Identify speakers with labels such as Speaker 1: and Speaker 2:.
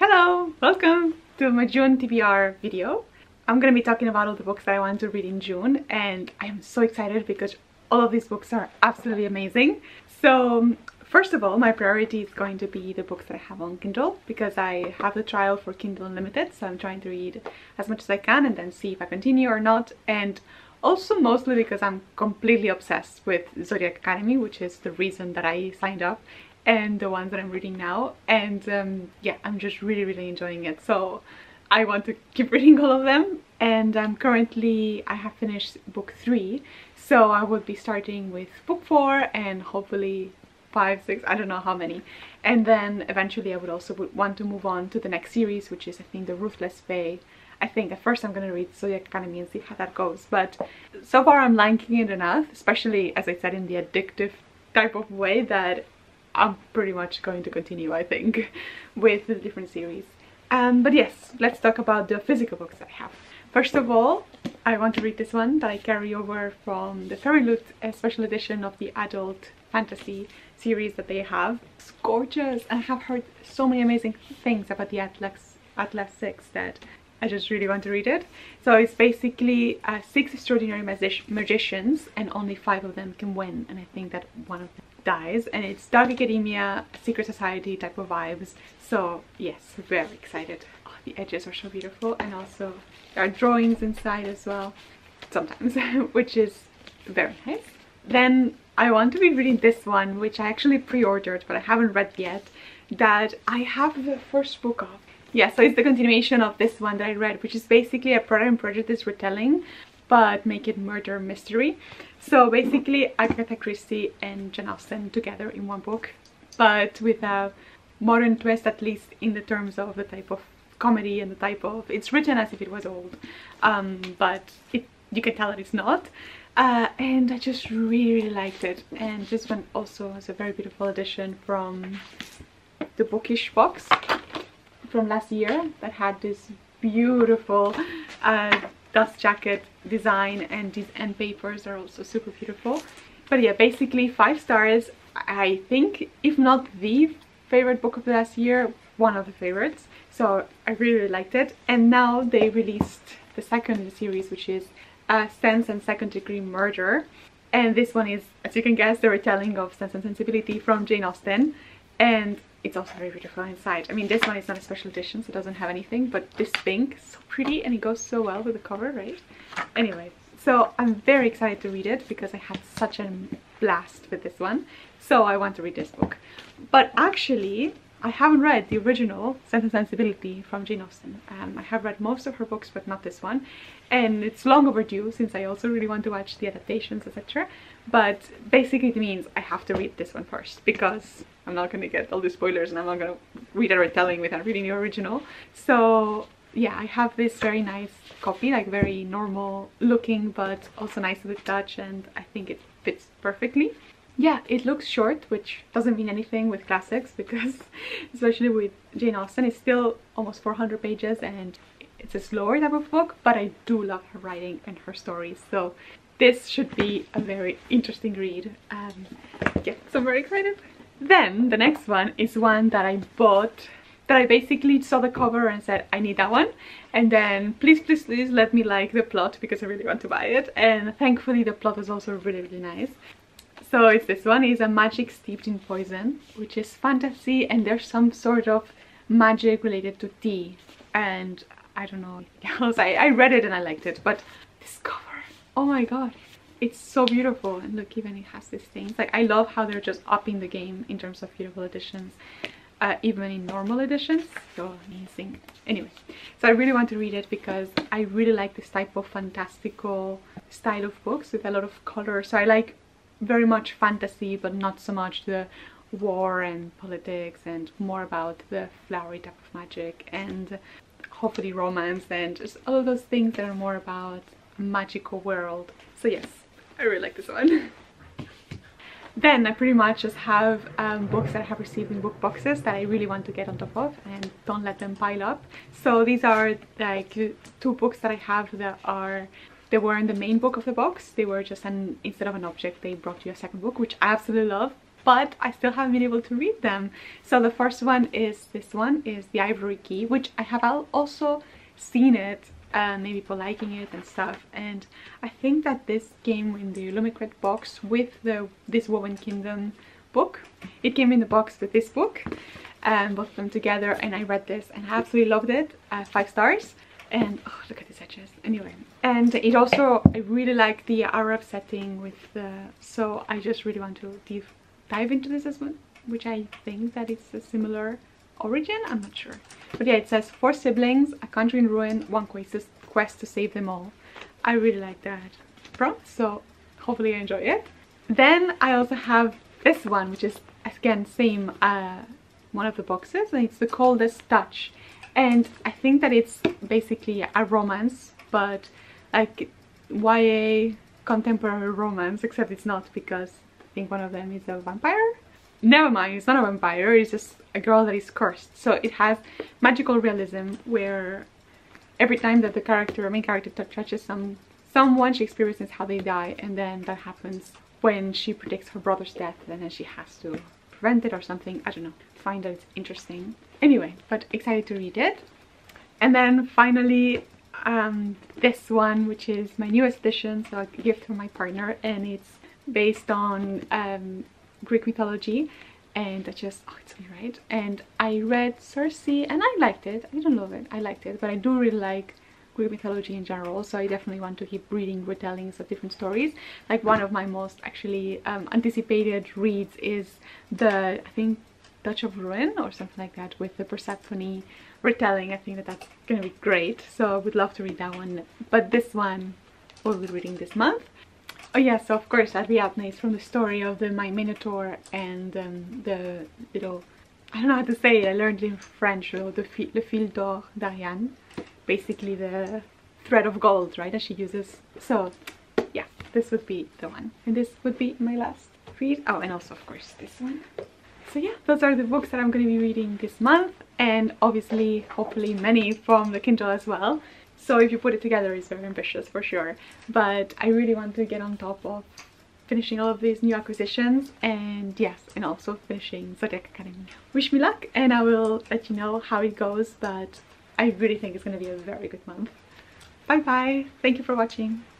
Speaker 1: Hello! Welcome to my June TBR video. I'm gonna be talking about all the books that I want to read in June, and I am so excited because all of these books are absolutely amazing. So first of all, my priority is going to be the books that I have on Kindle, because I have the trial for Kindle Unlimited, so I'm trying to read as much as I can and then see if I continue or not. And also mostly because I'm completely obsessed with Zodiac Academy, which is the reason that I signed up, and the ones that I'm reading now. And yeah, I'm just really enjoying it, so I want to keep reading all of them. And I have finished book 3, so I will be starting with book 4 and hopefully 5, 6, I don't know how many. And then eventually I would also want to move on to the next series, which is I think the Ruthless Fae. I think at first I'm going to read Zodiac Academy and see how that goes, but so far I'm liking it enough, especially as I said, in the addictive type of way, that I'm pretty much going to continue, I think, with the different series. But yes, let's talk about the physical books that I have. First of all, I want to read this one that I carry over from the Fairy Loot special edition of the adult fantasy series that they have. It's gorgeous, and I have heard so many amazing things about the Atlas 6 that I just really want to read it. So it's basically 6 extraordinary magicians, and only 5 of them can win, and I think that one of them dies, and it's dark academia, secret society type of vibes. So yes, very excited. Oh, the edges are so beautiful, and also there are drawings inside as well sometimes, which is very nice. Then I want to be reading this one, which I actually pre-ordered but I haven't read yet, that I have the first book of. Yeah, so it's the continuation of this one that I read, which is basically a Pride and Prejudice retelling, but make it murder mystery. So basically Agatha Christie and Jane Austen together in one book, but with a modern twist, at least in the terms of the type of comedy and the type of... It's written as if it was old, but you can tell that it's not. And I just really liked it. And this one also has a very beautiful edition from the Bookish box from last year that had this beautiful dust jacket design, and these end papers are also super beautiful. But yeah, basically 5 stars. I think, if not the favorite book of the last year, one of the favorites. So I really liked it. And now they released the second in the series, which is Sense and Second Degree Murder. And this one is, as you can guess, the retelling of Sense and Sensibility from Jane Austen. And it's also very beautiful inside. I mean, this one is not a special edition, so it doesn't have anything, but this pink is so pretty and it goes so well with the cover, right? Anyway, so I'm very excited to read it because I had such a blast with this one. So I want to read this book. But actually, I haven't read the original Sense and Sensibility from Jane Austen. I have read most of her books, but not this one. And it's long overdue, since I also really want to watch the adaptations, etc. But basically it means I have to read this one first, because I'm not going to get all the spoilers and I'm not going to read a retelling without reading the original. So yeah, I have this very nice copy, like very normal looking, but also nice to the touch, and I think it fits perfectly. Yeah, it looks short, which doesn't mean anything with classics, because especially with Jane Austen, it's still almost 400 pages and it's a slower type of book, but I do love her writing and her stories, so this should be a very interesting read. Yeah, so I'm very excited. Then the next one is one that I bought, that I basically saw the cover and said I need that one, and then please let me like the plot, because I really want to buy it. And thankfully the plot is also really nice. So it's this one. Is a magic steeped in poison, which is fantasy, and there's some sort of magic related to tea, and I don't know else. I read it and I liked it, but this cover, oh my god, it's so beautiful. And look, even it has these things. Like, I love how they're just upping the game in terms of beautiful editions, even in normal editions. So amazing. Anyway, so I really want to read it because I really like this type of fantastical style of books with a lot of color. So I like very much fantasy, but not so much the war and politics, and more about the flowery type of magic, and hopefully romance, and just all of those things that are more about a magical world. So yes, I really like this one. Then I pretty much just have books that I have received in book boxes that I really want to get on top of and don't let them pile up. So these are like 2 books that I have that are... They weren't the main book of the box. They were just instead of an object, they brought you a second book, which I absolutely love. but I still haven't been able to read them. So the first one is this one, is The Ivory Key, which I have also seen it, maybe people liking it and stuff, and I think that this came in the Limited box with this Woven Kingdom book. It came in the box with this book, both of them together, and I read this and I absolutely loved it. 5 stars. And oh, look at these edges. Anyway, and it also, I really like the Arab setting with the, so I just really want to dive into this as well, which I think that it's a similar origin, I'm not sure. But yeah, it says 4 siblings, a country in ruin, one quest to save them all. I really like that prompt, so hopefully I enjoy it. Then I also have this one, which is again same one of the boxes, and it's The Coldest Touch. And I think that it's basically a romance, but like YA contemporary romance, except it's not, because I think one of them is a vampire. Never mind, it's not a vampire, it's just a girl that is cursed. So it has magical realism where every time that the main character touches someone, she experiences how they die, and then that happens when she predicts her brother's death, and then she has to prevent it or something. I don't know. I find that it's interesting. Anyway, but excited to read it. And then finally this one, which is my newest edition, so a gift from my partner, and it's based on Greek mythology, and it's me, right? And I read Circe and I liked it. I didn't love it, I liked it, but I do really like Greek mythology in general, so I definitely want to keep reading retellings of different stories. Like one of my most actually anticipated reads is I think Touch of Ruin or something like that, with the Persephone retelling. I think that that's gonna be great, so I would love to read that one, but this one we'll be reading this month. Oh yeah, so of course Ariadne is from the story of the My Minotaur and the little, I don't know how to say it, I learned it in French, or le fil d'or d'Ariane, basically the thread of gold, right, that she uses. So yeah, this would be the one, and this would be my last read. Oh, and also of course this one. So yeah, those are the books that I'm going to be reading this month, and obviously hopefully many from the Kindle as well. So if you put it together, it's very ambitious for sure, but I really want to get on top of finishing all of these new acquisitions, and yes, and also finishing Zodiac Academy. Wish me luck, and I will let you know how it goes, but I really think it's going to be a very good month. Bye bye, thank you for watching.